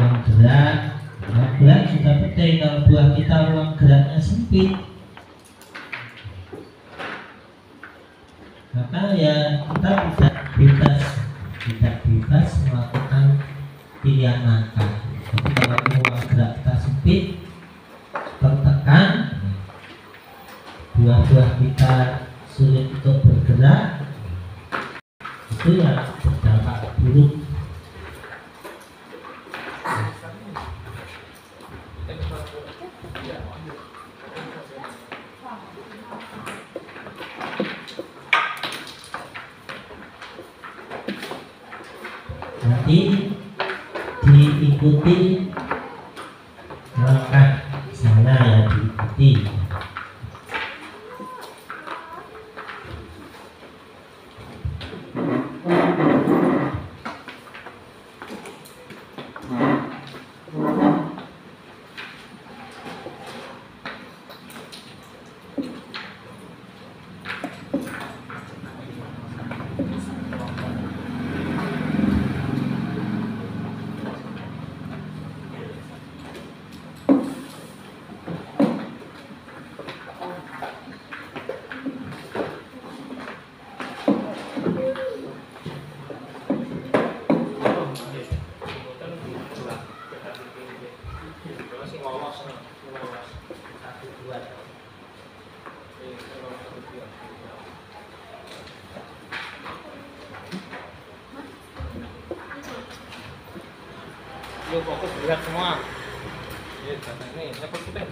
ruang gerak. Ruang gerak juga penting kalau buah kita ruang geraknya sempit. Maka ya kita tidak bebas melakukan pilihan langkah. Jadi kalau ruang gerak kita sempit, tertekan, buah-buah kita sulit untuk bergerak, itu ya berdampak buruk. Nanti diikuti langkah saya, ya diikuti.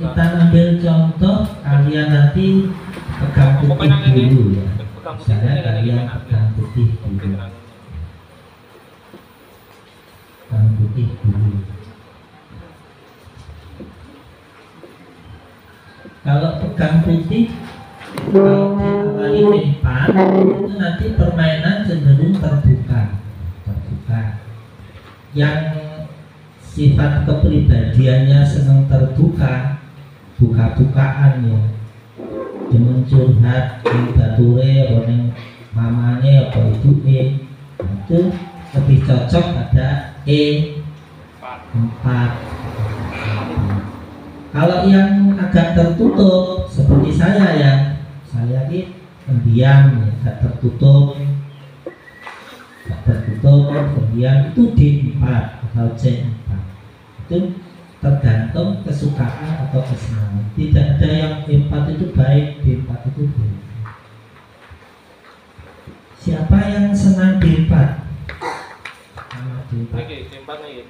Kita ambil contoh, kalian nanti pegang putih dulu ya. Misalnya kalian pegang putih dulu. Pegang putih dulu. Kalau pegang putih, kalau diawali empat, itu nanti permainan cenderung terbuka. Yang sifat kepribadiannya senang terbuka, buka-bukaan ya, demen curhat, yang bature, yang mamane, apa ibuke, itu lebih cocok pada E4. Kalau yang agak tertutup seperti saya ya, saya ini pendiam, ya, agak tertutup, kemudian itu D4 atau C4. Itu tergantung kesukaan atau kesenangan. Tidak ada yang D4 itu baik, D4 itu buruk. Siapa yang senang D4?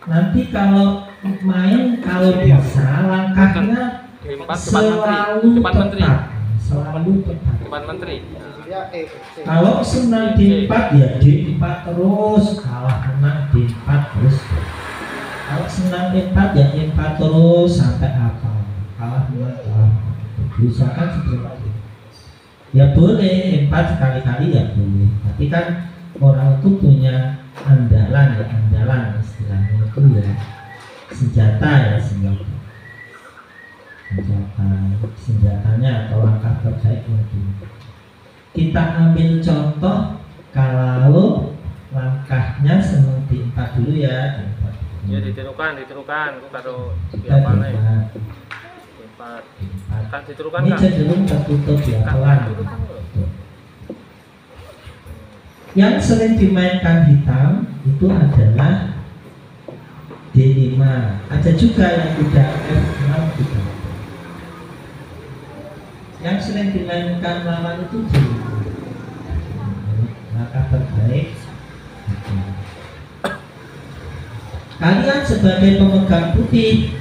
Nanti kalau main, kalau bisa langkahnya selalu tepat. Kalau senang D4 ya D4 terus, kalah menang D4 terus. Kalau senang E4 ya E4 terus sampai apa? Kalah menang. Usahakan seperti itu. Ya boleh E4 sekali-kali ya boleh. Tapi kan orang itu punya andalan ya, andalan istilahnya itu ya senjata ya, senjatanya atau langkah terbaik mungkin. Kita ambil contoh kalau langkahnya senang D4 dulu ya. Ya ditirukan aku karo siapa nih? D4. Kan ditirukan ini cenderung tertutup ya, pelan. Yang sering dimainkan hitam itu adalah D5. Ada juga yang tidak F6 juga. Yang sering dimainkan lawan itu D5. Maka terbaik kalian sebagai pemegang putih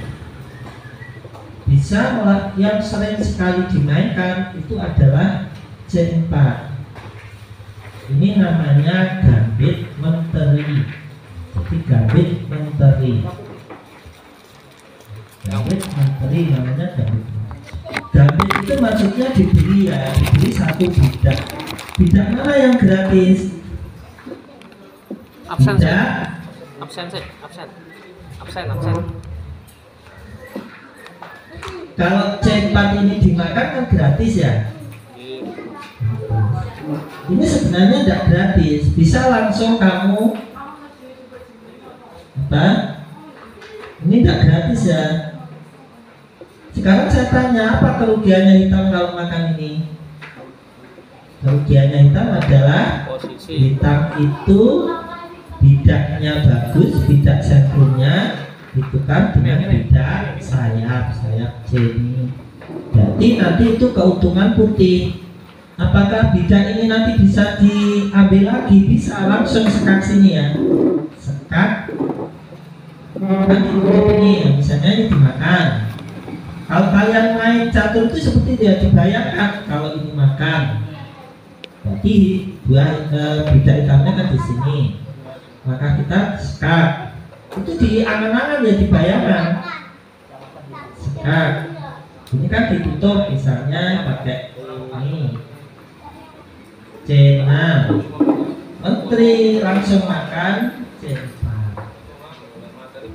bisa yang sering sekali dimainkan itu adalah C4. Ini namanya gambit menteri. Jadi gambit menteri. Gambit menteri namanya gambit. Gambit itu maksudnya dibeli ya, dibeli satu bidak. Bidak mana yang gratis? Absen. Kalau C4 ini dimakan kan gratis ya. Ini sebenarnya tidak gratis, bisa langsung kamu apa? Ini tidak gratis ya. Sekarang saya tanya, apa kerugiannya hitam kalau makan ini? Kerugiannya hitam adalah Posisi. hitam itu bidaknya bagus, bidak sentrumnya ditukar dengan bidak sayap C ini. Jadi nanti itu keuntungan putih. Apakah bidak ini nanti bisa diambil lagi? Bisa, langsung sekat sini ya. Sekat. Nanti ini, misalnya ini dimakan. Kalau kalian main catur itu seperti dia, dibayangkan kalau ini makan. Jadi buah bidak hitamnya kan di sini. Maka kita sekat. Itu di angan-angan ya, dibayangkan. Sekat. Ini kan ditutup misalnya pakai ini C6. Menteri langsung makan C4.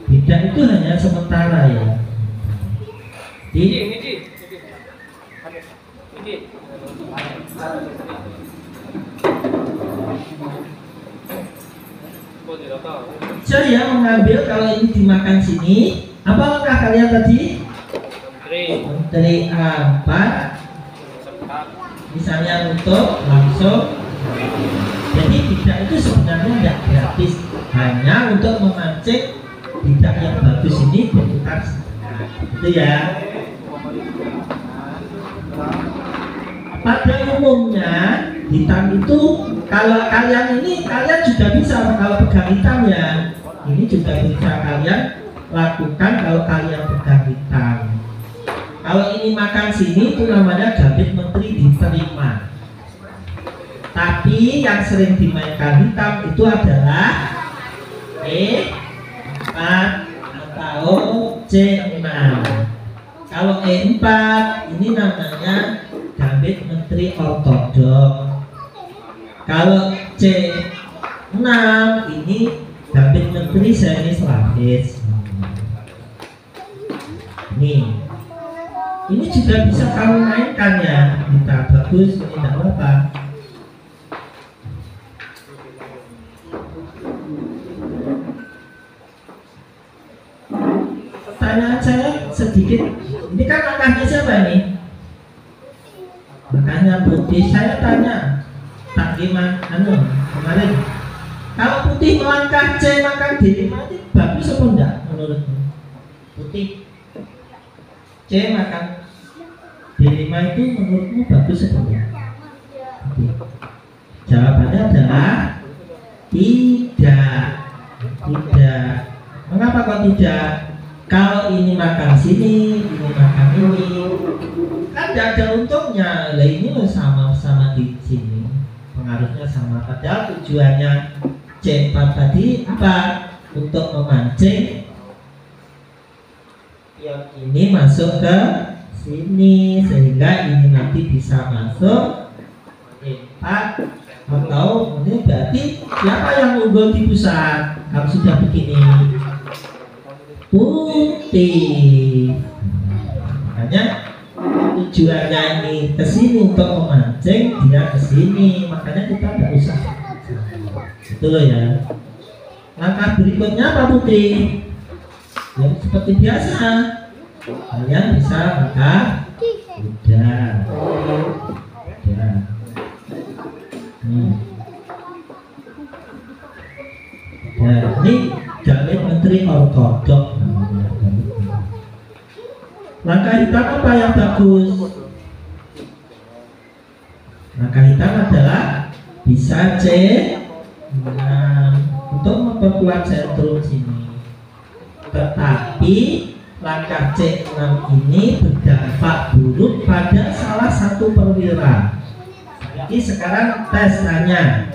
Bidak itu hanya sementara ya. Saya mengambil kalau ini dimakan sini. Apa langkah kalian tadi? Menteri A4. Misalnya untuk langsung. Jadi bidak itu sebenarnya tidak gratis, hanya untuk memancing bidak yang bagus ini berputar setengah. Itu ya. Pada umumnya hitam itu kalau kalian juga bisa kalau pegang hitam ya. Ini juga bisa kalian lakukan kalau kalian pegang hitam. Kalau ini makan sini itu namanya gambit menteri diterima. Tapi yang sering dimainkan hitam itu adalah E4 atau C6. Kalau E4 ini namanya gambit menteri ortodok. Kalau C6 ini gambit menteri semi slavis. Ini juga bisa kamu mainkan ya, kita bagus, ini tidak apa-apa. Pertanyaan saya sedikit, ini kan langkahnya siapa ini? Makanya putih. Saya tanya tak gimana kemarin, kalau putih melangkah C makan D5 itu bagus apa enggak menurutmu? Putih C makan D5 itu menurutmu bagus apa enggak? Jawabannya adalah tidak. Mengapa kok tidak? Kalau ini makan sini, ini makan ini, kan tidak ada untungnya. Lah ini sama-sama di sini, pengaruhnya sama. Padahal tujuannya C4 tadi apa? Untuk memancing yang ini masuk ke sini, sehingga ini nanti bisa masuk E4 atau ini berarti siapa yang unggul di pusat? Kalau sudah begini putih. Makanya tujuannya ini ke sini untuk memancing, dia ke sini. Makanya kita tidak usah. Itu loh ya. Langkah berikutnya apa putih? Ya seperti biasa. Kalian bisa langkah udah. Ini gambit menteri ortodok namanya. Langkah hitam apa yang bagus? Langkah hitam adalah bisa C6 untuk memperkuat sentrum sini. Tetapi langkah C6 ini berdampak buruk pada salah satu perwira. Jadi sekarang tes tanya,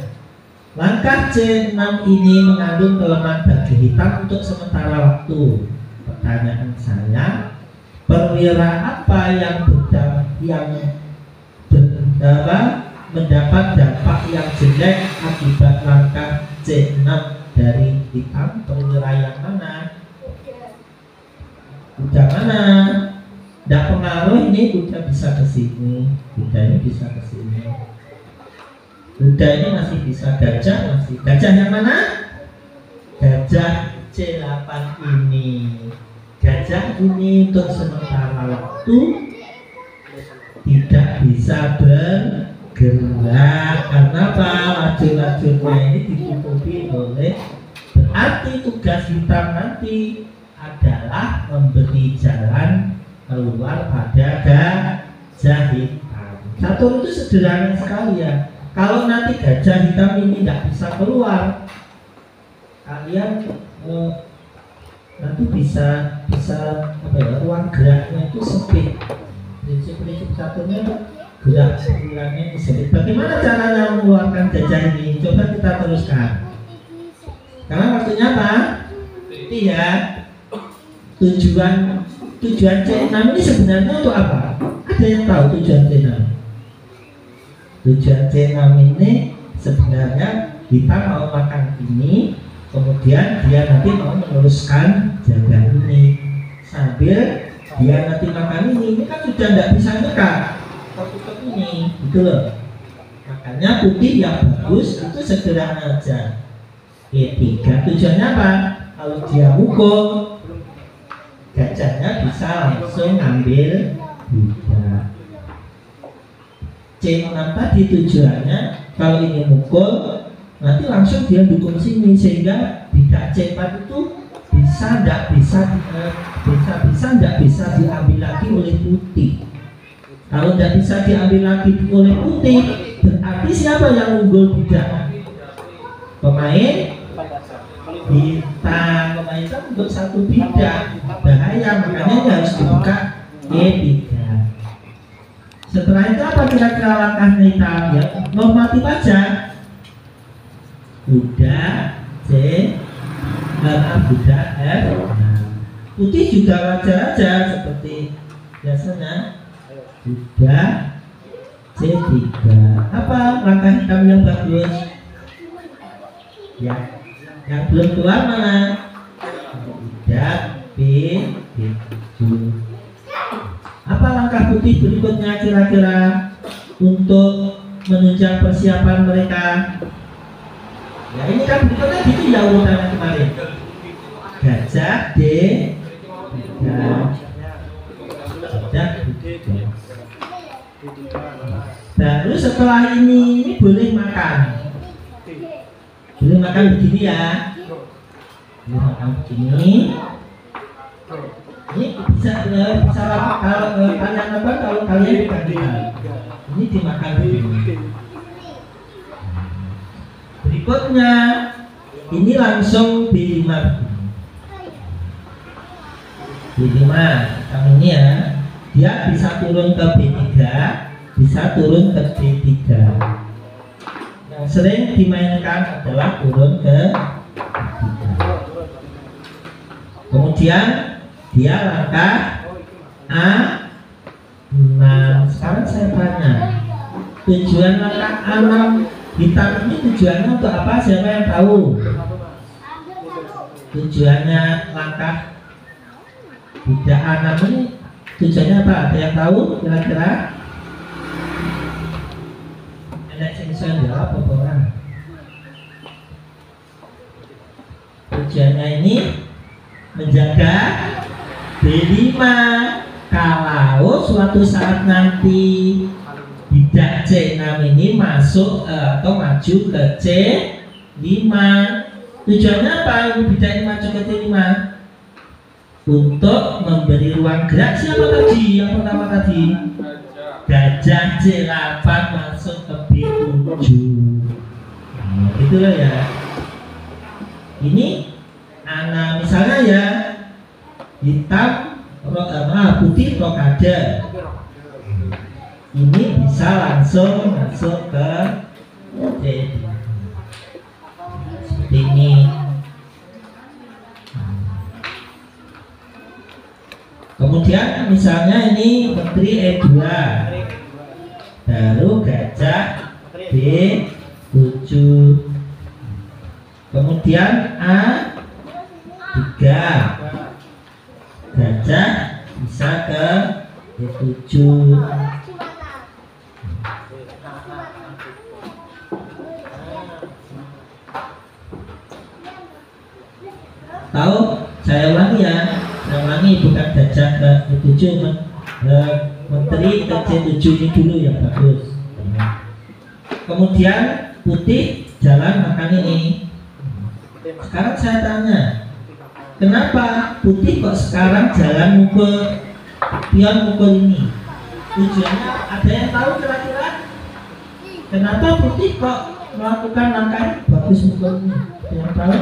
langkah C6 ini mengandung kelemahan bagi hitam untuk sementara waktu. Pertanyaan saya, perwira apa yang mendapat dampak yang jelek akibat langkah C6 dari hitam? Perwira yang mana? Kuda mana? Tidak pengaruh, ini kuda bisa ke sini, kuda ini bisa ke sini. Kuda ini masih bisa, gajah masih. Gajah yang mana? Gajah C8 ini. gajah ini untuk sementara waktu tidak bisa bergerak. Karena apa? Lajur-lajurnya ini ditutupi oleh, berarti tugas hitam nanti adalah memberi jalan keluar pada gajah hitam. Catur itu sederhana sekali ya. Kalau nanti gajah hitam ini tidak bisa keluar, kalian nanti bisa apa ya, ruang geraknya itu sempit. Prinsip-prinsip caturnya gerak ruangnya sempit. Bagaimana caranya mengeluarkan gajah ini? Coba kita teruskan. Karena waktunya apa? Iya. Tujuan C6 ini sebenarnya untuk apa? Ada yang tahu tujuan C6? Tujuan C6 ini sebenarnya kita mau makan ini, kemudian dia nanti mau meneruskan jaga ini sambil dia nanti makan ini kan sudah tidak bisa nyekat tertutup ini, gitu loh. Makanya putih yang bagus itu sederhana aja. E3 tujuannya apa? Kalau dia mukul, gajahnya bisa langsung ambil budak. C6 tadi tujuannya kalau ini mukul nanti langsung dia dukung sini sehingga bidak C4 itu tidak bisa diambil lagi oleh putih. Kalau tidak bisa diambil lagi oleh putih, berarti siapa yang unggul bidak? Pemain bintang. Pemain itu untuk satu bidak bahaya, makanya dia harus dibuka E3. Setelah itu apa kira-kira langkah kita? Ya normatif aja. Budak C, budak F. Nah, putih juga wajar aja seperti biasanya. Budak C3. Apa langkah hitam yang bagus? Ya, yang belum keluar mana? Budak B7. Apa langkah putih berikutnya kira-kira untuk menunjang persiapan mereka? Ya ini kan berikutnya gitu ya urutannya kemarin. Gajah D, gajah D3. Baru setelah ini boleh makan. Boleh makan begini ya. Boleh makan begini. Ini bisa kalau kalian apa? Kalau kalian digantikan, ini dimakan begini. Berikutnya ini langsung B5. B5 yang ini ya, dia bisa turun ke B3, bisa turun ke B3. Yang sering dimainkan adalah turun ke B3. Kemudian dia langkah A6. Sekarang saya tanya, tujuan langkah A6 hitam ini tujuannya untuk apa? Siapa yang tahu? Tujuannya langkah bidak A6 ini tujuannya apa? Ada yang tahu kira-kira? Enak sing iso jawab apa ora? Tujuannya ini menjaga B5 kalau suatu saat nanti bidak C6 ini masuk atau maju ke C5. Tujuannya apa bidak ini maju ke C5? Untuk memberi ruang gerak siapa tadi? Yang pertama tadi gajah C8 masuk ke B7. Nah, itulah ya. Ini anak misalnya ya hitam putih rokade. Ini bisa langsung masuk ke C. Seperti ini. Kemudian misalnya ini menteri E2, baru gajah B7, kemudian A3, gajah bisa ke B7. Tahu? Saya ulangi ya. Ulangi, bukan gajah ke-7, menteri ke-7 ini dulu yang bagus. Kemudian putih jalan makan ini. Sekarang saya tanya, kenapa putih kok sekarang jalan mukul pion mukul ini? Tujuannya ada yang tahu kira-kira? Kenapa putih kok melakukan langkah bagus mukul ini? Ada yang tahu?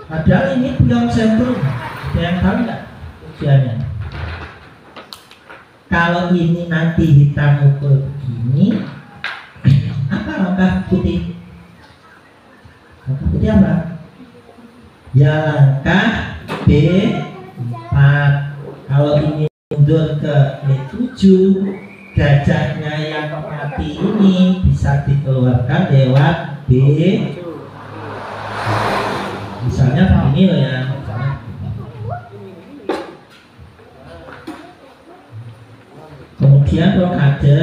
Padahal ini pion sentrum. Ada yang tahu nggak tujuannya? Kalau ini nanti hitam mukul begini, apa langkah putih? Langkah putih apa? Ya langkah B4. Kalau ini mundur ke B7, gajahnya yang mati ini bisa dikeluarkan lewat B. Misalnya begini loh ya. Kemudian rokade.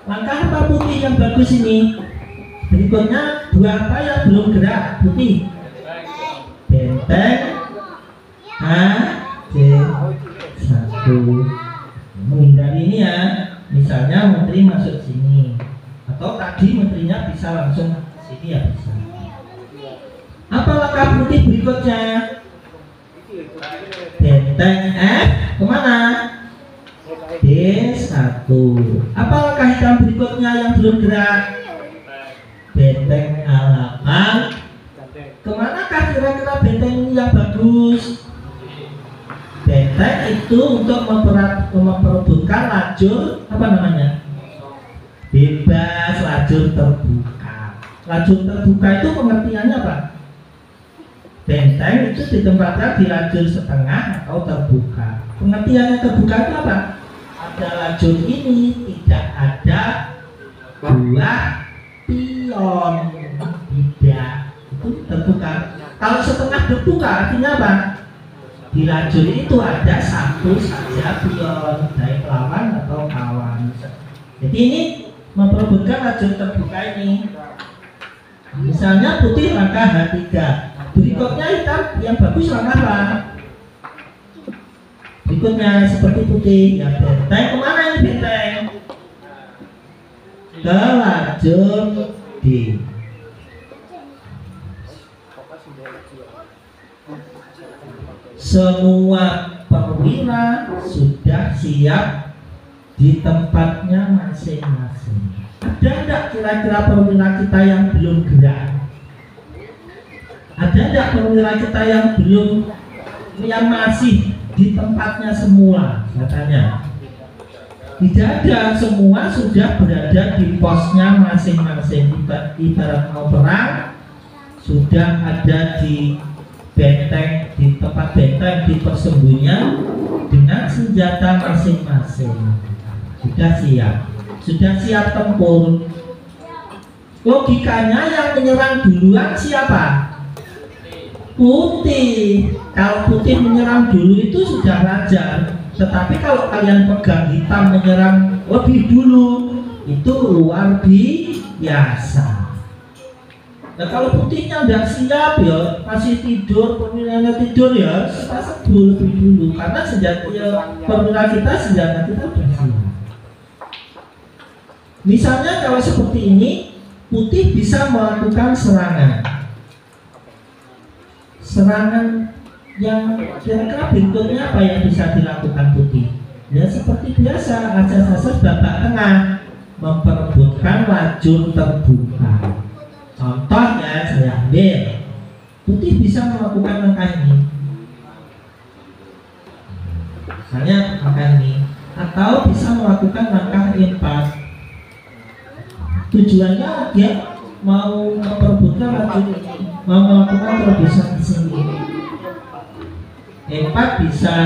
Langkah apa putih yang bagus ini? Berikutnya dua apa yang belum gerak putih? Benteng A-D-1. Menghindari ini ya. Misalnya menteri masuk sini, atau tadi menterinya bisa langsung sini ya bisa. Apa langkah putih berikutnya? Benteng F kemana? D1. Apa langkah hitam berikutnya yang belum gerak? Benteng A8. Kemanakah kira-kira benteng ini yang bagus? Benteng itu untuk memperebutkan lajur apa namanya? Bebas, lajur terbuka. Lajur terbuka itu pengertiannya apa? Benteng itu ditempatkan di lajur setengah atau terbuka. Pengertiannya terbuka itu apa? Ada lajur ini, tidak ada buah pion, tidak, itu terbuka. Kalau setengah terbuka artinya apa? Di lajur itu ada satu saja pion, baik lawan atau kawan. Jadi ini memperebutkan lajur terbuka ini. Misalnya putih langkah H3. Berikutnya hitam yang bagus langkah apa? Berikutnya seperti putih ya benteng. Kemana ini benteng? Ke lajur D. Semua perwira sudah siap di tempatnya masing-masing. Ada enggak kira-kira perwira kita yang belum gerak? Ada enggak perwira kita yang belum, yang masih di tempatnya semua? Katanya tidak ada, semua sudah berada di posnya masing-masing. Ibarat mau perang, sudah ada di benteng, di tempat benteng, di persembunyian dengan senjata masing-masing. Sudah siap tempur. Logikanya yang menyerang duluan siapa? Putih. Kalau putih menyerang dulu itu sudah wajar. Tetapi kalau kalian pegang hitam menyerang lebih dulu, itu luar biasa. Nah kalau putihnya udah siap ya, masih tidur, perwiranya tidur ya, kita sebut lebih dulu. Karena senjata perwira kita, senjata kita udah siap. Misalnya kalau seperti ini, putih bisa melakukan serangan yang kira-kira bentuknya apa yang bisa dilakukan putih? Ya seperti biasa, asas-asas babak tengah, memperebutkan lajur terbuka. Contohnya saya ambil, putih bisa melakukan langkah ini, misalnya langkah ini, atau bisa melakukan langkah E4. Tujuannya dia mau memperebutkan lajur ini, mau melakukan terobosan di sini. E4 bisa,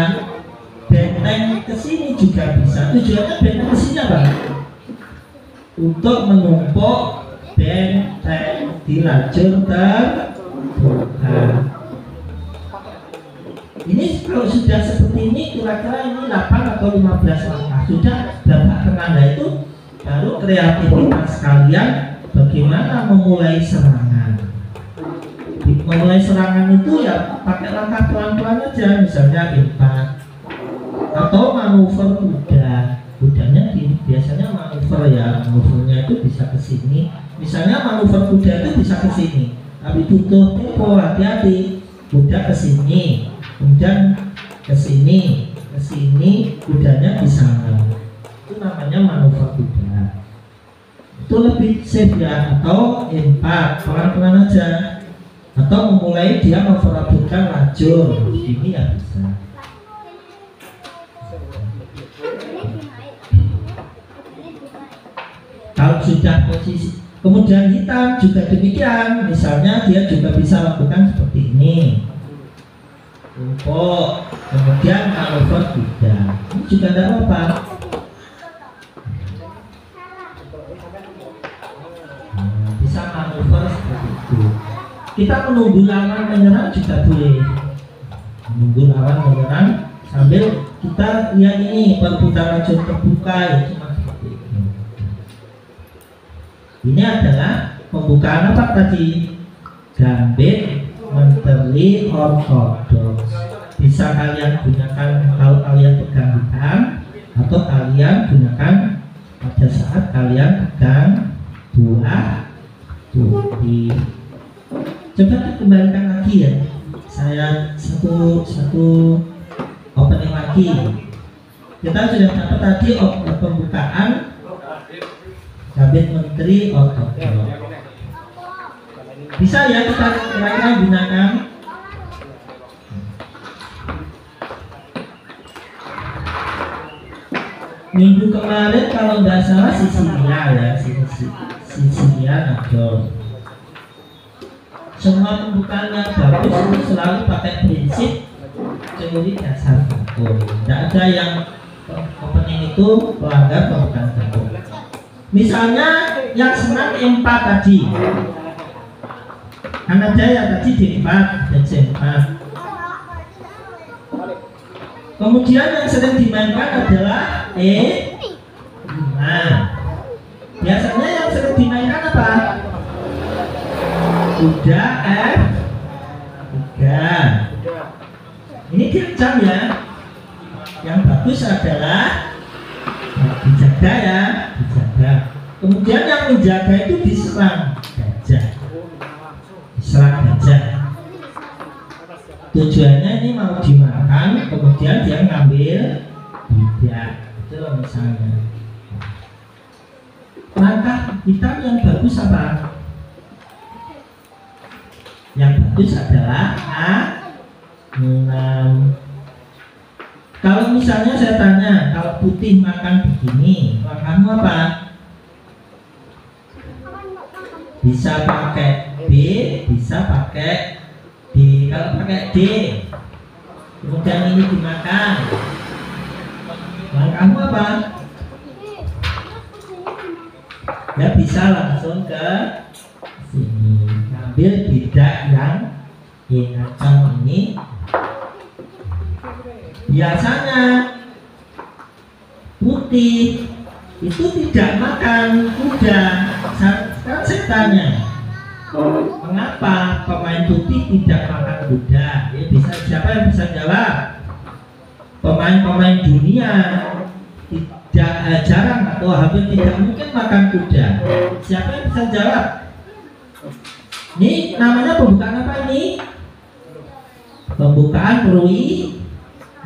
benteng ke sini juga bisa. Tujuannya benteng ke sini apa? Untuk menumpuk benteng di lajur terbuka. Ini kalau sudah seperti ini, kira-kira ini 8 atau 15 langkah. Sudah babak tengah. Itu baru kreativitas kalian bagaimana memulai serangan. memulai serangan itu ya pakai langkah pelan-pelan aja, misalnya E4 atau manuver kuda. Kudanya biasanya manuver ya, manuvernya itu bisa ke sini. Misalnya manuver kuda itu bisa ke sini, tapi butuh tempo, hati-hati. Kuda ke sini, kemudian ke sini, kudanya di sana. Itu namanya manuver kuda. Itu lebih safe ya. Atau E4 pelan-pelan aja. Atau memulai dia memperabotkan lajur, ini ya bisa. Kalau sudah posisi, kemudian hitam juga demikian. Misalnya dia juga bisa lakukan seperti ini, tumpuk, kemudian manuver kuda. Ini juga tidak apa-apa. Bisa manuver seperti itu. Kita menunggu lawan menyerang juga boleh. Menunggu lawan menyerang sambil kita lihat ini perputaran lajur terbuka ya, cuma seperti itu. Ini adalah pembukaan apa tadi? Gambit menteri ortodoks. Bisa kalian gunakan kalau kalian pegang hitam, atau kalian gunakan pada saat kalian pegang buah putih. Coba dikembalikan lagi ya. Saya satu opening lagi. Kita sudah dapat tadi pembukaan Gambit menteri ortodoks. Bisa ya kita kira-kira gunakan. Minggu kemarin kalau nggak salah Sisilia ya, Sisilia Nadol. Semua pembukaannya bagus, selalu pakai prinsip teori dasar baku. Tidak ada yang opening itu pelanggar pembukaan baku. Misalnya yang senang E4 tadi, karena Jaya tadi D4 dan C4. Kemudian yang sering dimainkan adalah E5. Biasanya yang sering dimainkan apa? Kuda F3. Ini diancam ya. Yang bagus adalah dijaga ya, dijaga. Kemudian yang menjaga itu diserang gajah. Diserang gajah. Tujuannya ini mau dimakan, kemudian dia ngambil tidak. Itu misalnya. Langkah hitam yang bagus apa? Yang bagus adalah A6. Kalau misalnya saya tanya, kalau putih makan begini, langkahmu apa? Bisa pakai B, bisa pakai D. Kalau pakai D, kemudian ini dimakan, langkahmu apa? Ya bisa langsung ke sini, ambil bidak yang ingatkan ini. Biasanya putih itu tidak makan kuda. Sekarang saya tanya, mengapa pemain putih tidak makan kuda? Ya, bisa, siapa yang bisa jawab? Pemain-pemain dunia tidak jarang atau hampir tidak mungkin makan kuda. Siapa yang bisa jawab? Ini namanya pembukaan apa ini? Pembukaan Rui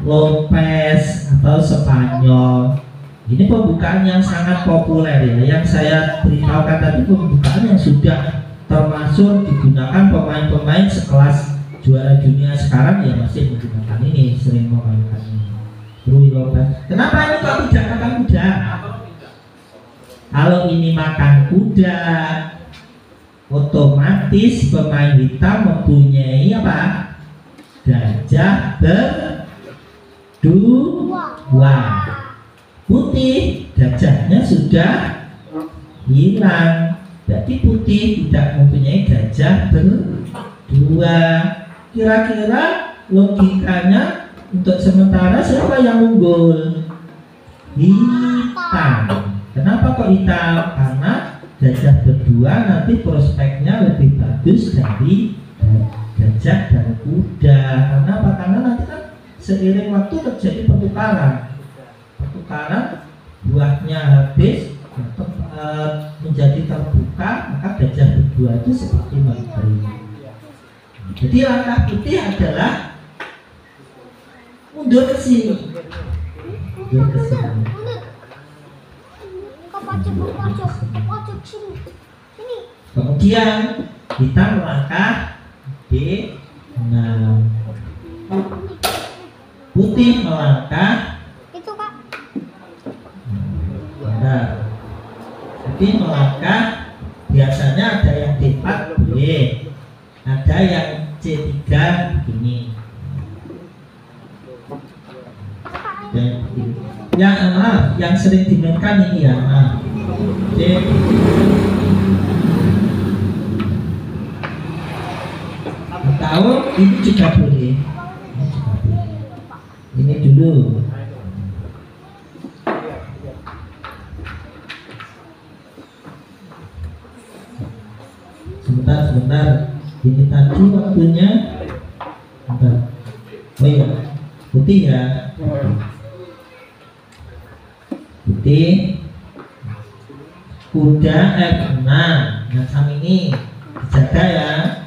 Lopez atau Spanyol. Ini pembukaan yang sangat populer ya. Yang saya beritahukan tadi pembukaan yang sudah termasuk digunakan pemain-pemain sekelas juara dunia sekarang ya, masih menggunakan ini, sering memainkan ini. Rui Lopez. Kenapa ini kok tidak makan kuda? Kalau ini makan kuda, otomatis pemain hitam mempunyai apa? Gajah berdua. Putih gajahnya sudah hilang, jadi putih tidak mempunyai gajah berdua. Kira-kira logikanya untuk sementara siapa yang unggul? Hitam. Kenapa kok hitam? Karena gajah berdua nanti prospeknya lebih bagus dari gajah dan kuda. Karena apa? Karena nanti kan seiring waktu terjadi pertukaran, buahnya habis menjadi terbuka, maka gajah berdua itu seperti menteri. Jadi langkah putih adalah mundur ke sini. Kemudian kita melangkah D6. Putih melangkah itu Kak. Benar. Putih melangkah, biasanya ada yang D4 boleh, ada yang C3 begini. Yang sering dimainkan ini ya, C. Atau ini juga boleh. Ini dulu. Sebentar. Ini tadi waktunya. Bentar. Oh iya, putih ya. Putih. Kuda F6. Macam ini. Dijaga ya.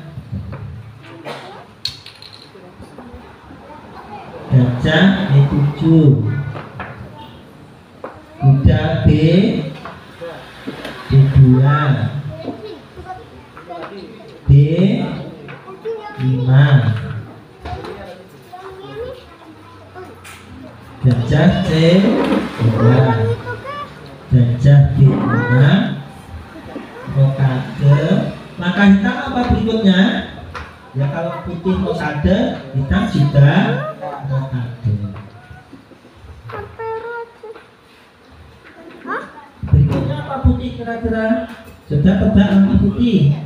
Gajah E7. Kuda B D2. D5. Gajah C2. Gajah D5. Rokade. Langkah hitam apa berikutnya? Ya kalau putih rokade, hitam juga rokade. Berikutnya apa putih kira-kira? Sudah tebak langkah putih.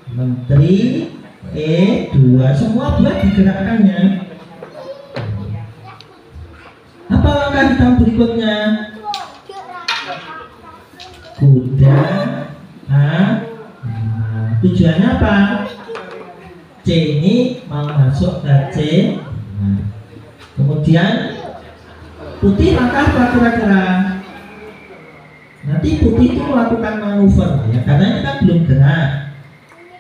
Menteri E2, semua buah digerakkannya. Apa langkah hitam berikutnya? Kuda A. Tujuannya apa? C ini mau masuk ke C. Kemudian putih langkah apa kira-kira? Nanti putih itu melakukan manuver ya, karena ini kan belum gerak.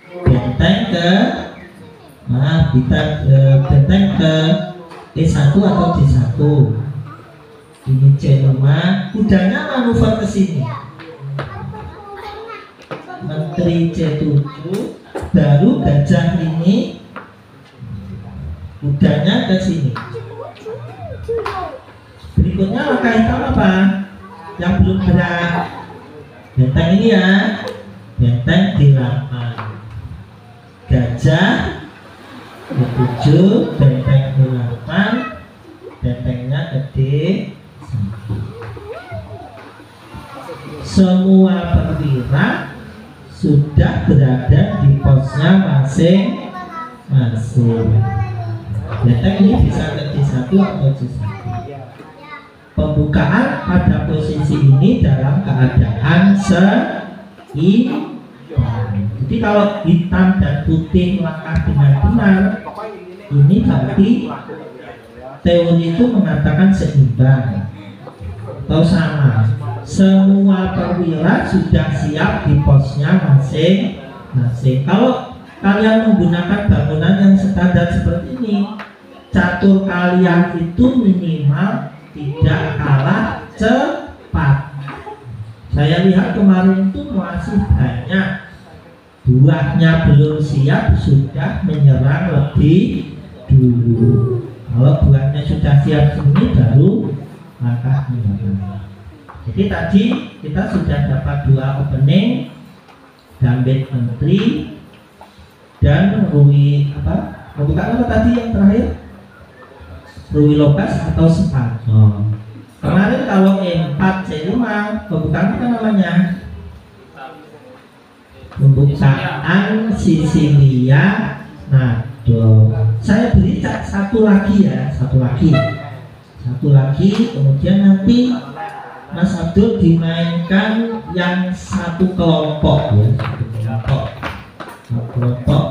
Benteng ke benteng ke E1 atau D1. Ini C5, kudanya manuver ke sini. Menteri C7, baru gajah ini kudanya ke sini. Berikutnya langkah hitam apa? Yang belum gerak. Benteng ini ya, benteng D8. Gajah D7, benteng D8, bentengnya ke D1. Semua perwira sudah berada di posnya masing-masing. Benteng ini bisa ke D1 atau D1. Pembukaan pada posisi ini dalam keadaan seimbang. Jadi kalau hitam dan putih melangkah dengan benar, ini berarti teori itu mengatakan seimbang atau sama. Semua perwira sudah siap di posnya masing-masing. Kalau kalian menggunakan bangunan yang standar seperti ini, catur kalian itu minimal tidak kalah cepat. Saya lihat kemarin itu masih banyak buahnya belum siap sudah menyerang lebih dulu. Kalau buahnya sudah siap sini baru langkah menyerang. Jadi tadi kita sudah dapat dua opening, gambit menteri dan Rui pembukaan apa tadi yang terakhir? Rui Lokas atau sepat. Kemarin kalau E4 C5 pembukaan apa namanya? Pembukaan Sisilia Nado. Saya beri satu lagi ya, satu lagi. Kemudian nanti Mas Abdul dimainkan yang satu kelompok ya, satu kelompok. kelompok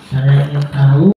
saya ingin tahu